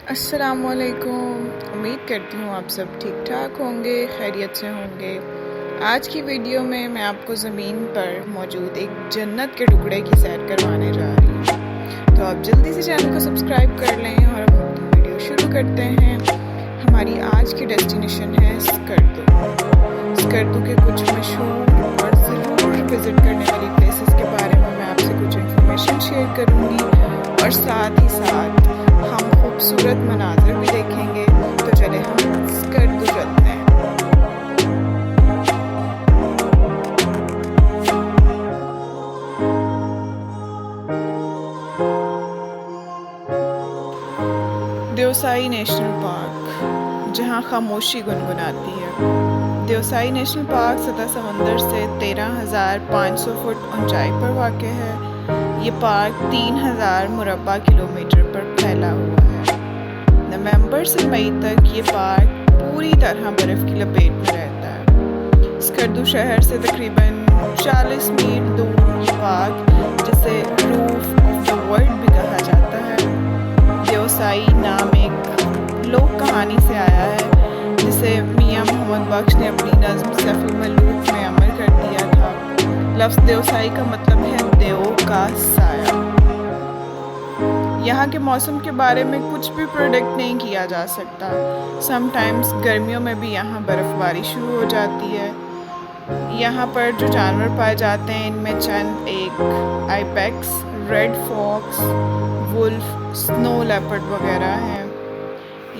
अस्सलामुअलैकुम। उम्मीद करती हूँ आप सब ठीक ठाक होंगे, खैरियत से होंगे। आज की वीडियो में मैं आपको ज़मीन पर मौजूद एक जन्नत के टुकड़े की सैर करवाने जा रही हूँ। तो आप जल्दी से चैनल को सब्सक्राइब कर लें और अब हम वीडियो शुरू करते हैं। हमारी आज की डेस्टिनेशन है स्कर्दू। स्कर्दू के कुछ मशहूर और ज़रूर विज़िट करने वाली प्लेसेस के बारे में मैं आपसे कुछ इन्फॉर्मेशन शेयर करूँगी और साथ ही साथ हम खूबसूरत मनाज़र भी देखेंगे। तो चले हम स्कर्दू चलते हैं। देवसाई नेशनल पार्क, जहां खामोशी गुनगुनाती है। देवसाई नेशनल पार्क सतह समंदर से 13,500 फुट ऊंचाई पर वाक़ है। ये पार्क 3,000 मुरब्बा किलोमीटर पर फैला हुआ है। नवंबर से मई तक ये पार्क पूरी तरह बर्फ़ की लपेट में रहता है। स्कर्दू शहर से तकरीबन 40 मील दूर ये पार्क, जिसे रूफ ऑफ द वर्ल्ड भी कहा जाता है, देवसाई नाम एक लोक कहानी से आया है, जिसे मियां मोहम्मद बख्श ने अपनी नज़्म सैफुल मलूक में अमल कर दिया था। लफ्ज़ देवसाई का मतलब है देव का साया। यहाँ के मौसम के बारे में कुछ भी प्रेडिक्ट नहीं किया जा सकता। समटाइम्स गर्मियों में भी यहाँ बर्फ़बारी शुरू हो जाती है। यहाँ पर जो जानवर पाए जाते हैं इनमें चंद एक ibex, red fox, wolf, snow leopard वगैरह हैं।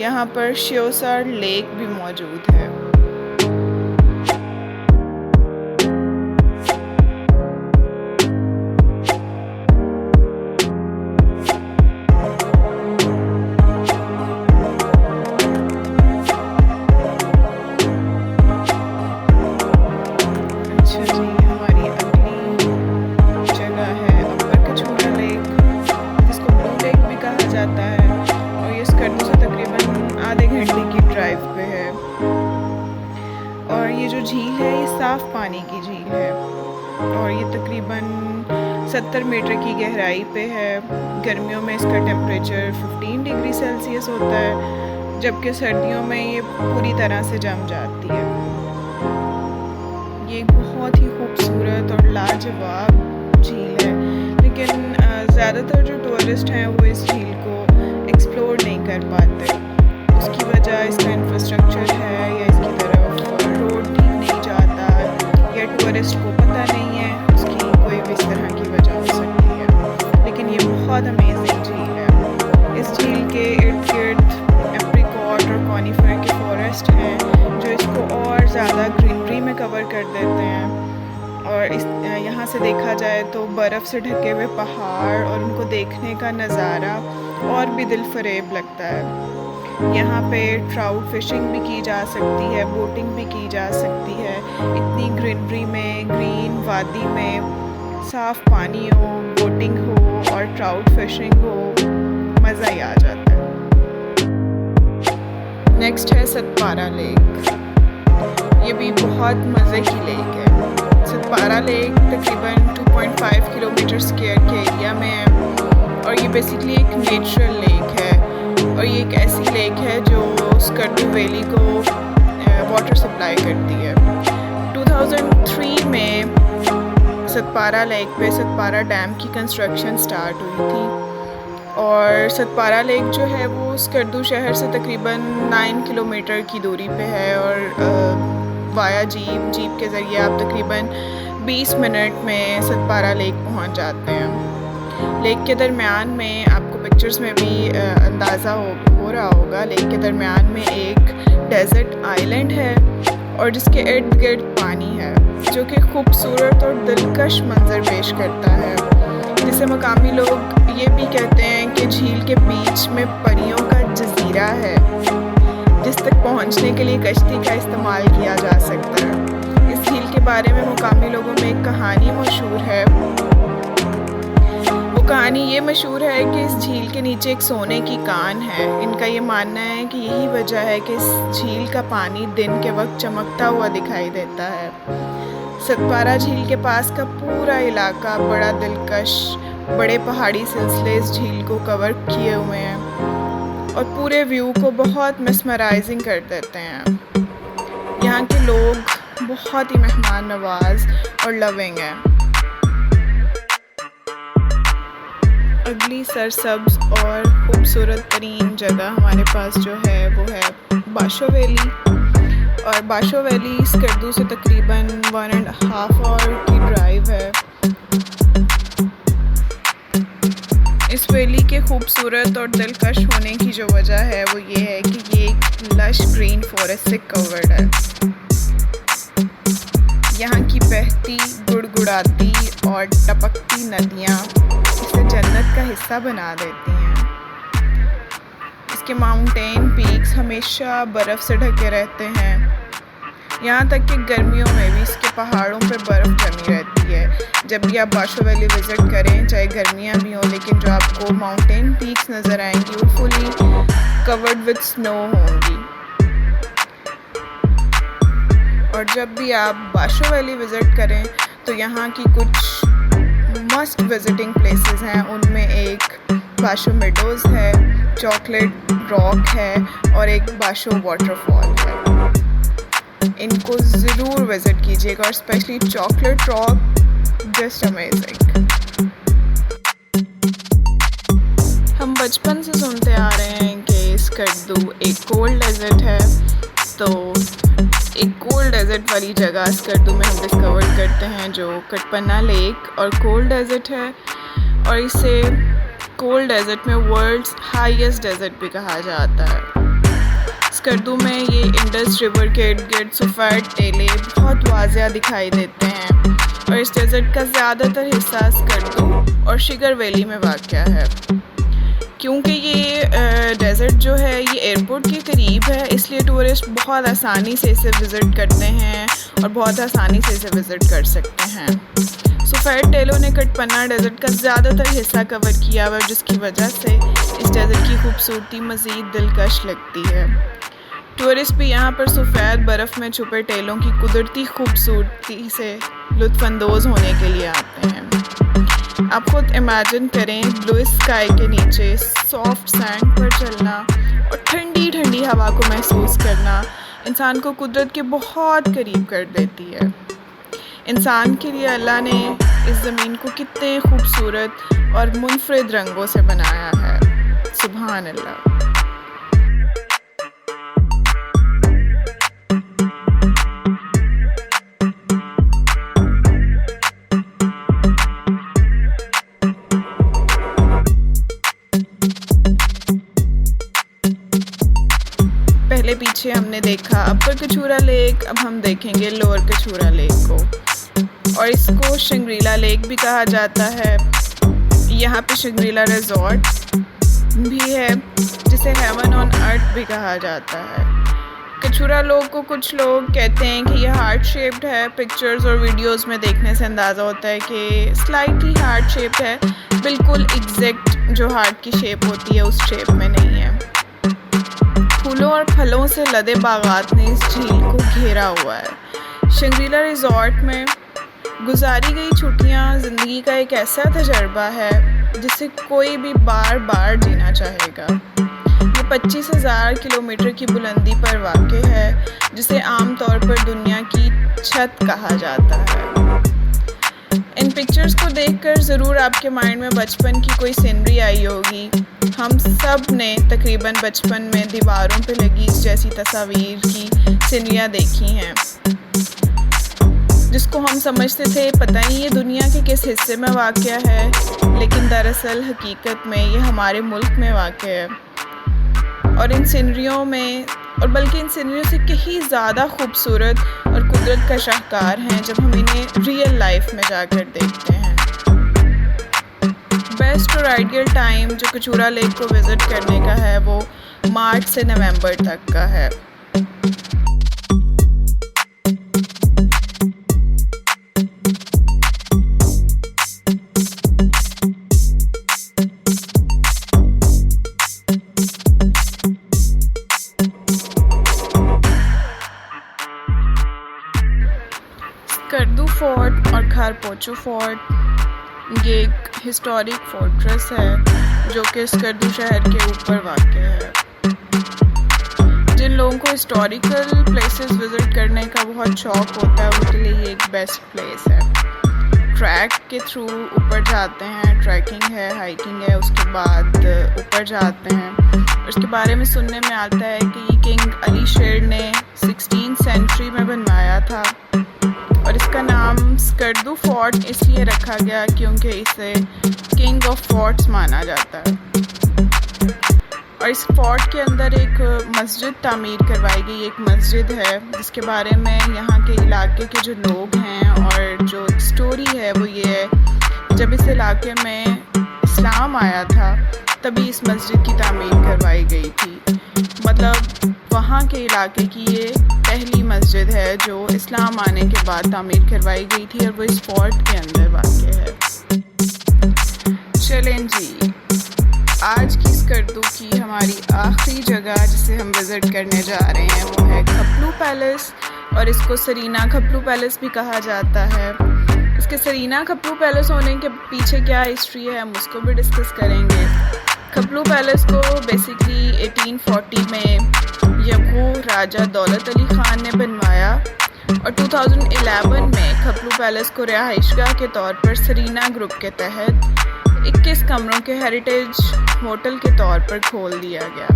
यहाँ पर श्योसार लेक भी मौजूद है। पे है और ये जो झील है ये साफ़ पानी की झील है और ये तकरीबन 70 मीटर की गहराई पे है। गर्मियों में इसका टेम्परेचर 15 डिग्री सेल्सियस होता है, जबकि सर्दियों में ये पूरी तरह से जम जाती है। ये बहुत ही खूबसूरत और लाजवाब झील है, लेकिन ज़्यादातर जो टूरिस्ट हैं वो इस झील को एक्सप्लोर नहीं कर पाते। उसकी वजह इसका इंफ्रास्ट्रक्चर है या इसकी तरफ रोड ठीक नहीं जाता या टूरिस्ट को पता नहीं है। उसकी कोई भी इस तरह की वजह हो सकती है, लेकिन ये बहुत अमेजिंग झील है। इस झील के इर्द गिर्द एप्रिकॉट और कॉनिफर के फॉरेस्ट हैं जो इसको और ज़्यादा ग्रीनरी में कवर कर देते हैं। और इस यहाँ से देखा जाए तो बर्फ़ से ढके हुए पहाड़ और उनको देखने का नज़ारा और भी दिल फरेब लगता है। यहाँ पे ट्राउट फिशिंग भी की जा सकती है, बोटिंग भी की जा सकती है। इतनी ग्रीनरी में, ग्रीन वादी में साफ़ पानी हो, बोटिंग हो और ट्राउट फिशिंग हो, मज़ा ही आ जाता है। नेक्स्ट है सतपारा लेक। ये भी बहुत मज़े की लेक है। सतपारा लेक तकरीबन 2.5 किलोमीटर स्क्वायर के एरिया में है और ये बेसिकली एक नेचुरल लेक है और ये एक ऐसी लेक है जो स्कर्दू वैली को वाटर सप्लाई करती है। 2003 में सतपारा लेक पे सतपारा डैम की कंस्ट्रक्शन स्टार्ट हुई थी और सतपारा लेक जो है वो स्कर्दू शहर से तकरीबन 9 किलोमीटर की दूरी पे है और वाया जीप के ज़रिए आप तकरीबन 20 मिनट में सतपारा लेक पहुंच जाते हैं। लेक के दरमियान में आपको पिक्चर्स में भी अंदाज़ा हो रहा होगा, लेक के दरमियान में एक डेजर्ट आइलैंड है और जिसके इर्द गिर्द पानी है जो कि खूबसूरत और दिलकश मंजर पेश करता है, जिसे मकामी लोग ये भी कहते हैं कि झील के बीच में परियों का जजीरा है, जिस तक पहुंचने के लिए कश्ती का इस्तेमाल किया जा सकता है। इस झील के बारे में मुकामी लोगों में एक कहानी मशहूर है। कहानी ये मशहूर है कि इस झील के नीचे एक सोने की कान है। इनका ये मानना है कि यही वजह है कि इस झील का पानी दिन के वक्त चमकता हुआ दिखाई देता है। सतपारा झील के पास का पूरा इलाका बड़ा दिलकश, बड़े पहाड़ी सिलसिले इस झील को कवर किए हुए हैं और पूरे व्यू को बहुत मिसमराइजिंग कर देते हैं। यहाँ के लोग बहुत ही मेहमान नवाज और लविंग हैं। अगली सरसब्ज और खूबसूरत तरीन जगह हमारे पास जो है वो है बाशो वैली। और बाशो वैली स्कर्दू से तकरीबन 1.5 आवर की ड्राइव है। इस वैली के खूबसूरत और दिलकश होने की जो वजह है वो ये है कि ये एक लश ग्रीन फॉरेस्ट से कवर्ड है। यहाँ की बहती, गुड़गुड़ाती और टपकती नदियाँ इसे जन्नत का हिस्सा बना देती हैं। इसके माउंटेन पीक्स हमेशा बर्फ़ से ढके रहते हैं। यहाँ तक कि गर्मियों में भी इसके पहाड़ों पर बर्फ़ जमी रहती है। जब भी आप बाशो वैली विज़िट करें, चाहे गर्मियाँ भी हों, लेकिन जो आपको माउंटेन पीक्स नज़र आएंगी वो फुली कवर्ड विद स्नो होंगी। और जब भी आप बाशो वैली विज़िट करें तो यहाँ की कुछ मस्ट विजिटिंग प्लेसेस हैं। उनमें एक बाशो मेडोज़ है, चॉकलेट रॉक है और एक बाशो वाटरफॉल है। इनको ज़रूर विज़िट कीजिएगा और specially chocolate rock just amazing. हम बचपन से सुनते आ रहे हैं कि स्कर्दू एक कोल्ड डेजर्ट है, तो एक कोल्ड डेजर्ट वाली जगह स्कर्दू में हम डिस्कवर करते हैं जो कटपन्ना लेक और कोल्ड डेजर्ट है। और इसे कोल्ड डेजर्ट में वर्ल्ड्स हाईएस्ट डेजर्ट भी कहा जाता है। स्कर्दू में ये इंडस रिवर के इर्द गिर्द सफ़ेद टेले बहुत वाज़िया दिखाई देते हैं। और इस डेजर्ट का ज़्यादातर हिस्सा स्कर्दू और शिगर वैली में वाक़या है। क्योंकि ये डेजर्ट जो है ये एयरपोर्ट के करीब है, इसलिए टूरिस्ट बहुत आसानी से इसे विज़िट करते हैं और बहुत आसानी से इसे विज़िट कर सकते हैं। सफ़ेद टेलों ने कटपन्ना डेजर्ट का ज़्यादातर हिस्सा कवर किया हुआ है, जिसकी वजह से इस डेजर्ट की खूबसूरती मज़ीद दिलकश लगती है। टूरिस्ट भी यहाँ पर सफ़ेद बर्फ़ में छुपे टेलों की कुदरती खूबसूरती से लुत्फ़अंदोज़ होने के लिए आते हैं। आप खुद इमेजिन करें ब्लू स्काई के नीचे सॉफ्ट सैंड पर चलना और ठंडी ठंडी हवा को महसूस करना इंसान को कुदरत के बहुत करीब कर देती है। इंसान के लिए अल्लाह ने इस ज़मीन को कितने खूबसूरत और मुनफरिद रंगों से बनाया है। सुभान अल्लाह। पहले पीछे हमने देखा अपर कछूरा लेक, अब हम देखेंगे लोअर कछूरा लेक को। और इसको शंग्रीला लेक भी कहा जाता है। यहाँ पे शंग्रीला रिजॉर्ट भी है जिसे हेवन ऑन अर्थ भी कहा जाता है। कछूरा लोग को कुछ लोग कहते हैं कि यह हार्ट शेप्ड है। पिक्चर्स और वीडियोस में देखने से अंदाज़ा होता है कि स्लाइटली हार्ट शेप्ड है, बिल्कुल एग्जैक्ट जो हार्ट की शेप होती है उस शेप में नहीं है। फूलों और फलों से लदे बागात ने इस झील को घेरा हुआ है। शंग्रीला रिजॉर्ट में गुजारी गई छुट्टियां ज़िंदगी का एक ऐसा तजर्बा है जिसे कोई भी बार बार जीना चाहेगा। ये 25,000 किलोमीटर की बुलंदी पर वाक़ है, जिसे आम तौर पर दुनिया की छत कहा जाता है। इन पिक्चर्स को देखकर ज़रूर आपके माइंड में बचपन की कोई सीनरी आई होगी। हम सब ने तकरीबन बचपन में दीवारों पे लगी इस जैसी तस्वीर की सीनरियाँ देखी हैं, जिसको हम समझते थे पता नहीं ये दुनिया के किस हिस्से में वाक़या है, लेकिन दरअसल हकीकत में ये हमारे मुल्क में वाक़या है। और इन सीनरियों में, और बल्कि इन सीनरियों से कहीं ज़्यादा खूबसूरत और कुदरत का शाहकार हैं जब हम इन्हें रियल लाइफ में जाकर देखते हैं। बेस्ट और आइडियल टाइम जो कछूरा लेक को विज़िट करने का है वो मार्च से नवंबर तक का है। स्कर्दू फोर्ट और खारपोचो फोर्ट ये एक हिस्टोरिक फोर्ट्रेस है जो कि स्कर्दू शहर के ऊपर वाक़ है। लोगों को हिस्टोरिकल प्लेसेस विज़िट करने का बहुत शौक़ होता है, उनके लिए ये एक बेस्ट प्लेस है। ट्रैक के थ्रू ऊपर जाते हैं, ट्रैकिंग है, हाइकिंग है, उसके बाद ऊपर जाते हैं। उसके बारे में सुनने में आता है कि ये किंग अली शेर ने 16th सेंचुरी में बनवाया था और इसका नाम स्कर्दू फोर्ट इसलिए रखा गया क्योंकि इसे किंग ऑफ फोर्ट्स माना जाता है। और इस फोर्ट के अंदर एक मस्जिद तामीर करवाई गई, एक मस्जिद है जिसके बारे में यहाँ के इलाके के जो लोग हैं और जो स्टोरी है वो ये है, जब इस इलाके में इस्लाम आया था तभी इस मस्जिद की तामीर करवाई गई थी। मतलब वहाँ के इलाके की ये पहली मस्जिद है जो इस्लाम आने के बाद तामीर करवाई गई थी और वो इस फोर्ट के अंदर वाक़ है। चलें जी, आज की स्कर्दू की हमारी आखिरी जगह जिसे हम विज़िट करने जा रहे हैं वो है खपलू पैलेस, और इसको सरीना खपलू पैलेस भी कहा जाता है। इसके सरीना खपलू पैलेस होने के पीछे क्या हिस्ट्री है हम उसको भी डिस्कस करेंगे। खपलू पैलेस को बेसिकली 1840 में यबू राजा दौलत अली ख़ान ने बनवाया और 2011 में खपलू पैलेस को रिहाइशगाह के तौर पर सरीना ग्रुप के तहत 21 कमरों के हेरिटेज होटल के तौर पर खोल दिया गया।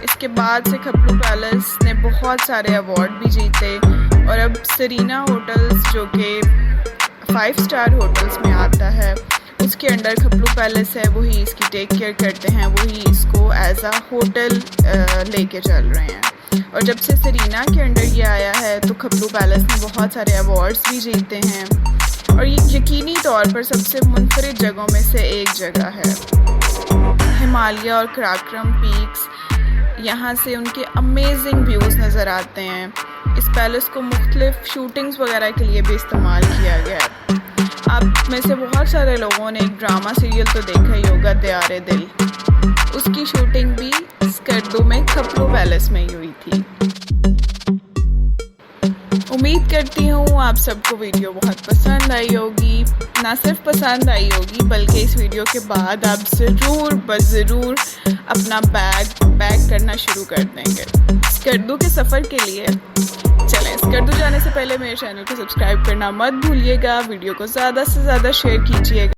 इसके बाद से खपलू पैलेस ने बहुत सारे अवार्ड भी जीते और अब सरीना होटल्स जो कि 5 स्टार होटल्स में आता है उसके अंडर खपलू पैलेस है, वही इसकी टेक केयर करते हैं, वही इसको एज अ होटल लेके चल रहे हैं। और जब से सरीना के अंडर ये आया है तो खपलू पैलेस ने बहुत सारे अवार्ड्स भी जीते हैं और ये यकीनी तौर पर सबसे मुनफरिद जगहों में से एक जगह है। हिमालय और कराकोरम पीक्स, यहाँ से उनके अमेजिंग व्यूज़ नज़र आते हैं। इस पैलेस को मुख्तलिफ शूटिंग्स वगैरह के लिए भी इस्तेमाल किया गया है। आप में से बहुत सारे लोगों ने एक ड्रामा सीरियल तो देखा ही होगा, दयारे दिल, उसकी शूटिंग भी स्कर्दू में खपलू पैलेस में ही हुई थी। उम्मीद करती हूँ आप सबको वीडियो बहुत पसंद आई होगी। ना सिर्फ पसंद आई होगी बल्कि इस वीडियो के बाद आप ज़रूर अपना बैग पैक करना शुरू कर देंगे स्कर्दू के सफ़र के लिए। चलें, स्कर्दू जाने से पहले मेरे चैनल को सब्सक्राइब करना मत भूलिएगा, वीडियो को ज़्यादा से ज़्यादा शेयर कीजिएगा।